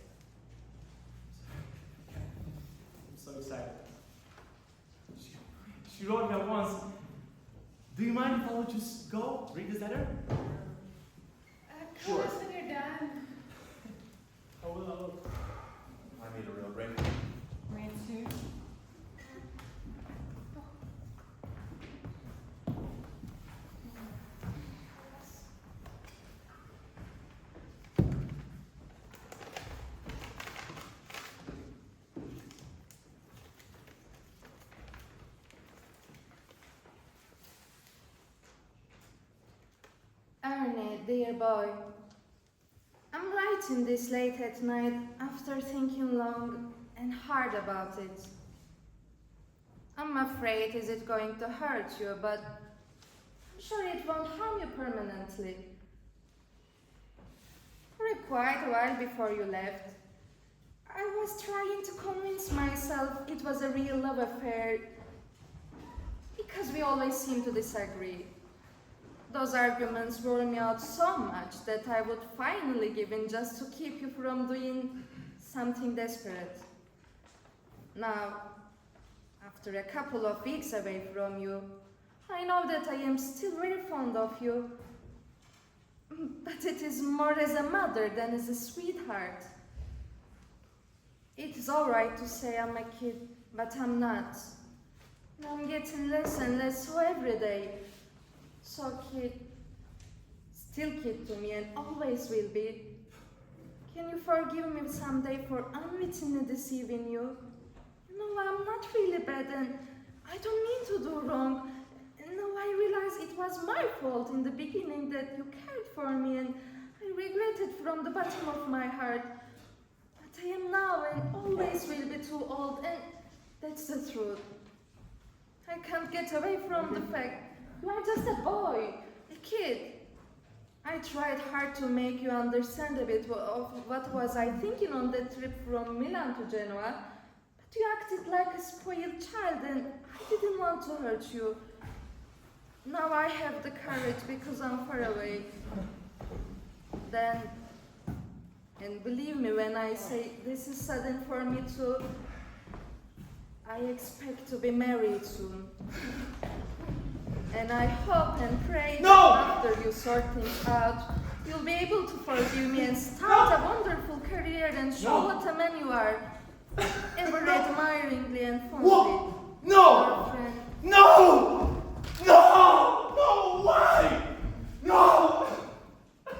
I'm so excited. She wrote me at once. Do you mind if I will just go read this letter? Call Sure. us when you're done. I will. I need a real drink. Me too. Arne, dear boy, I'm writing this late at night after thinking long and hard about it. I'm afraid is it going to hurt you, but I'm sure it won't harm you permanently. For quite a while before you left, I was trying to convince myself it was a real love affair because we always seem to disagree. Those arguments wore me out so much that I would finally give in just to keep you from doing something desperate. Now, after a couple of weeks away from you, I know that I am still very fond of you, but it is more as a mother than as a sweetheart. It is alright to say I'm a kid, but I'm not. I'm getting less and less so every day. So kid, still kid to me and always will be. Can you forgive me someday for unwittingly deceiving you? You know, I'm not really bad and I don't mean to do wrong. And now I realize it was my fault in the beginning that you cared for me and I regret it from the bottom of my heart. But I am now and always will be too old and that's the truth. I can't get away from the fact you are just a boy, a kid. I tried hard to make you understand a bit of what was I thinking on that trip from Milan to Genoa, but you acted like a spoiled child and I didn't want to hurt you. Now I have the courage because I'm far away. Then, and believe me when I say this is sudden for me too, I expect to be married soon. And I hope and pray that after you sort things out, you'll be able to forgive me and start a wonderful career and show what a man you are, ever admiringly and fondly. Your friend. No! No! No! Why? No! Are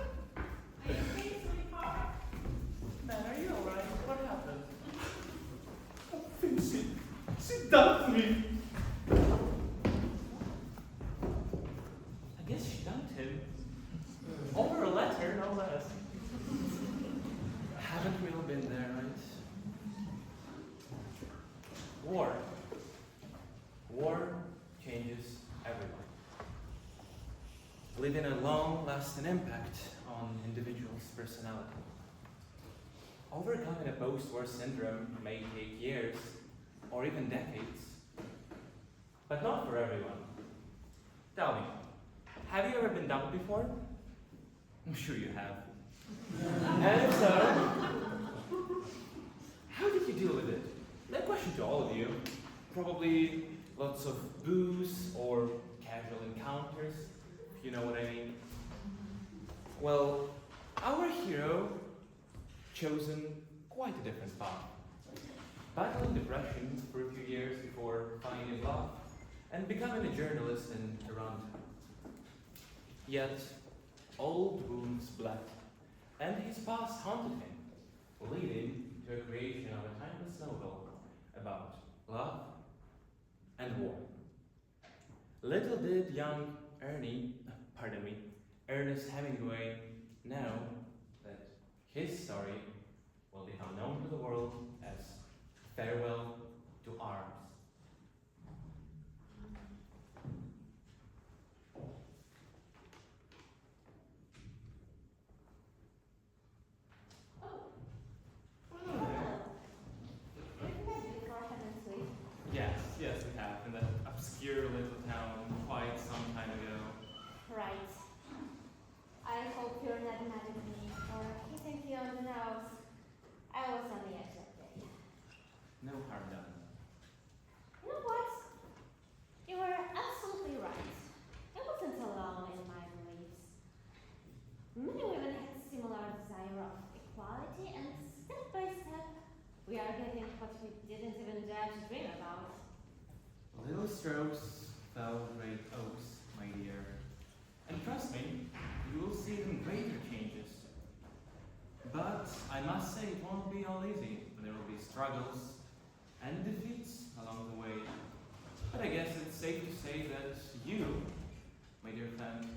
you okay, sweetheart? Man, are you alright? What happened? Oh, she done to me. him. Over a letter, no less. Haven't we all been there, right? War. War changes everyone, leaving a long-lasting impact on individuals' personality. Overcoming a post-war syndrome may take years or even decades, but not for everyone. Tell me, have you ever been dumped before? I'm sure you have. And if so, how did you deal with it? That question to all of you. Probably lots of booze or casual encounters, if you know what I mean. Well, our hero chosen quite a different path. Battling depression for a few years before finding love and becoming a journalist in Toronto. Yet, old wounds bled, and his past haunted him, leading to a creation of a timeless novel about love and war. Little did young Ernest Hemingway know that his story will become known to the world as Farewell to Arms. We've met before, haven't we? Yes, we have, in that obscure little town quite some time ago. Right. I hope you're not mad at me for hitting you on the nose. I was on the edge that day. No harm done. You know what? You were absolutely right. I wasn't alone in my beliefs. Many women had similar desire of equality, and step by step, we are getting what we didn't even dare to dream about. Little strokes fell great oaks, my dear. And trust me, you will see even greater changes. But I must say it won't be all easy. There will be struggles and defeats along the way. But I guess it's safe to say that you, my dear friend,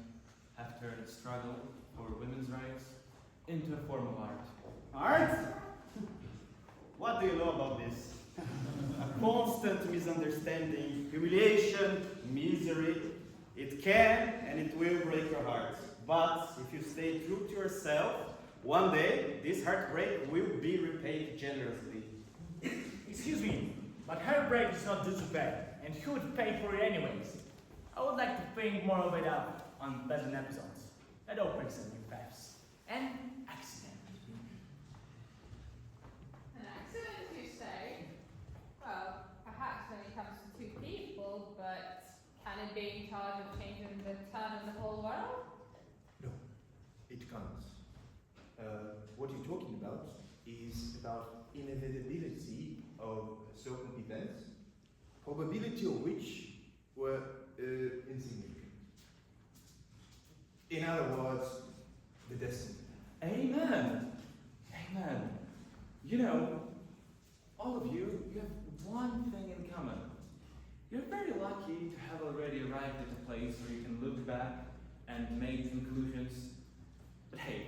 have turned struggle for women's rights into a form of art. Art? What do you know about this? A constant misunderstanding, humiliation, misery. It can and it will break your heart. But if you stay true to yourself, one day this heartbreak will be repaid generously. Excuse me, but heartbreak is not due to bad, and who would pay for it anyways? I would like to think more of it up on pleasant episodes that open some new paths and accident. An accident, you say? Well, perhaps when it comes to two people, but can it be in charge of changing the turn of the whole world? No, it can't. What you're talking about is about inevitability of certain events, probability of which were insignificant. In other words, the destiny. Amen. Amen. You know, all of you have one thing in common. You're very lucky to have already arrived at a place where you can look back and make conclusions. But hey,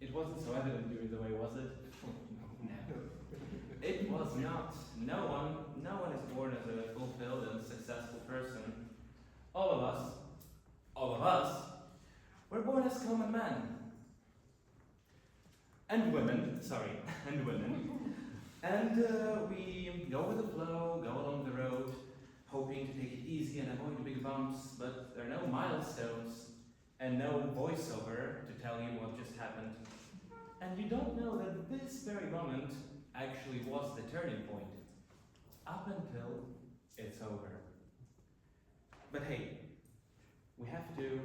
it wasn't so evident during the way, was it? No. It was not. No one is born as a fulfilled and successful person. All of us, we're born as common men. And women. And we go with the flow, go along the road, hoping to take it easy and avoid the big bumps, but there are no milestones and no voiceover to tell you what just happened. And you don't know that this very moment actually was the turning point, up until it's over. But hey, we have to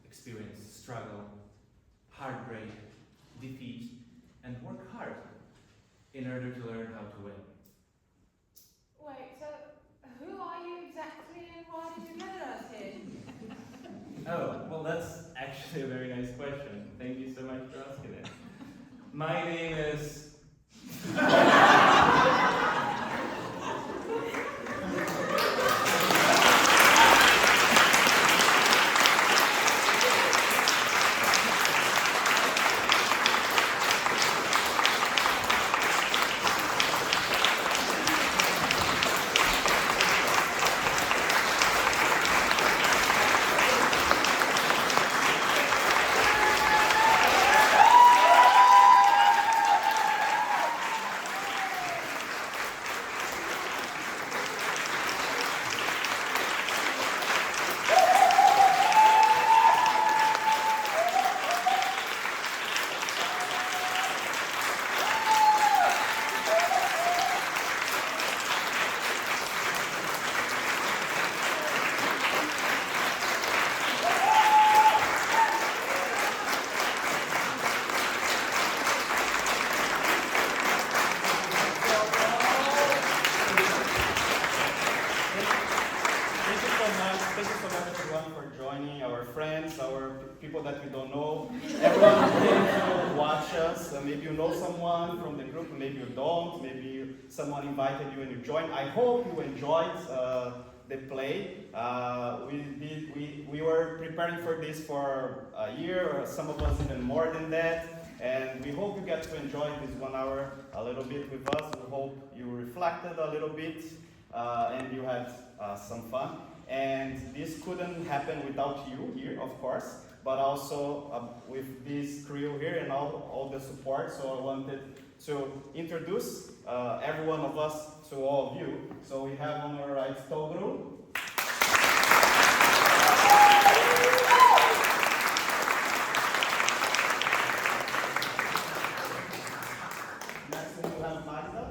experience struggle, heartbreak, defeat, and work hard in order to learn how to win. Wait, so who are you exactly and why did you gather us here? Oh, well, that's actually a very nice question. Thank you so much for asking it. My name is... that we don't know. Everyone came to watch us. Maybe you know someone from the group, maybe you don't. Maybe someone invited you and you joined. I hope you enjoyed the play. We were preparing for this for a year, or some of us even more than that. And we hope you get to enjoy this 1 hour a little bit with us. We hope you reflected a little bit and you had some fun. And this couldn't happen without you here, of course, but also with this crew here and all the support. So I wanted to introduce every one of us to all of you. So we have on our right Togru. Next to you have Magda.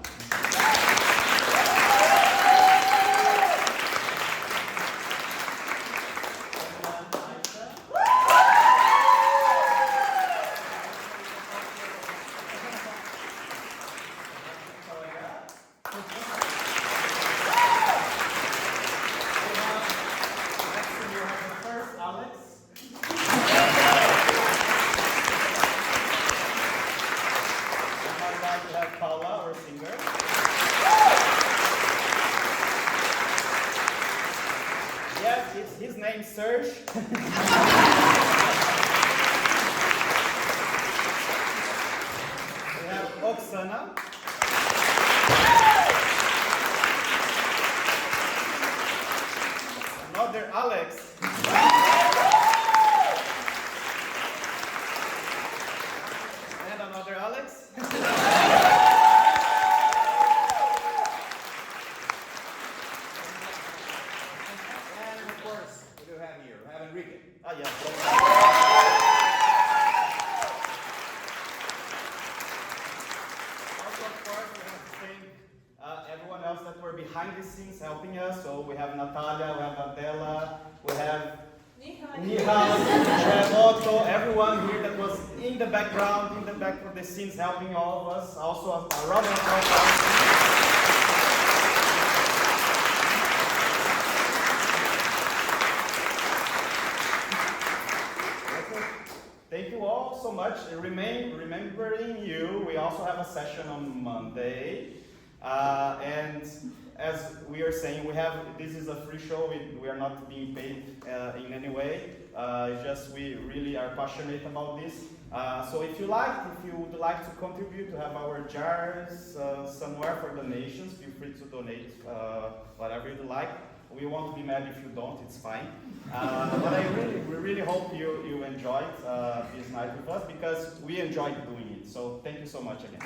His name's Serge. We have Oksana. Another Alex. And another Alex. Ah, yeah. Also, of course, we have to thank everyone else that were behind the scenes helping us. So we have Natalia, we have Adela, we have Nihal, we have Otto, everyone here that was in the background, in the back of the scenes helping all of us. Also, a round of applause. Thank you all so much. Remembering you, we also have a session on Monday. And as we are saying, this is a free show. We are not being paid in any way. Just we really are passionate about this. So if you would like to contribute, to have our jars somewhere for donations, feel free to donate whatever you'd like. We won't be mad if you don't, it's fine. But we really hope you enjoyed this night with us, because we enjoyed doing it. So thank you so much again.